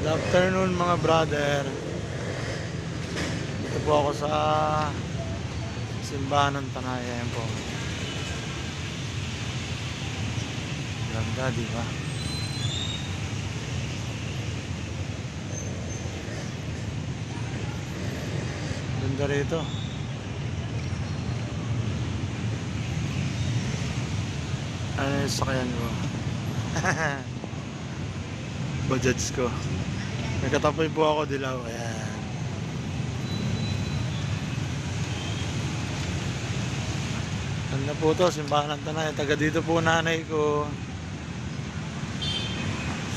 Good afternoon mga brother. Dito po ako sa simbahan ng Tanay. Ayan po. Ganda, di ba? Ganda rito. Ano yung sakyan ko? Bajaj ko. Nagkatapoy po ako dilaw. Ayan. Ganda po to, simbahan ng Tanay. Taga dito po nanay ko.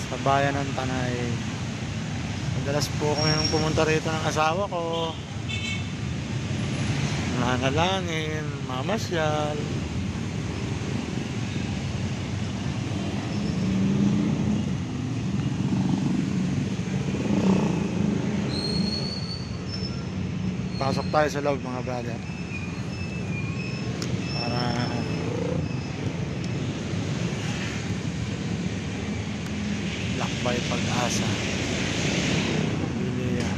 Sa bayan ng Tanay. Madalas po kami pumunta rito ng asawa ko. Nanalangin, mamasyal. Pasok tayo sa loob mga brother. Para lakbay pag-asa. Lilia.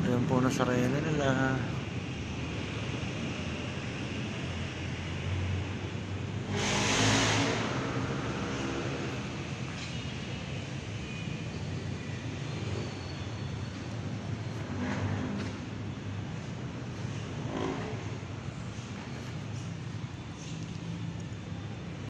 Ayan po na sarili nila.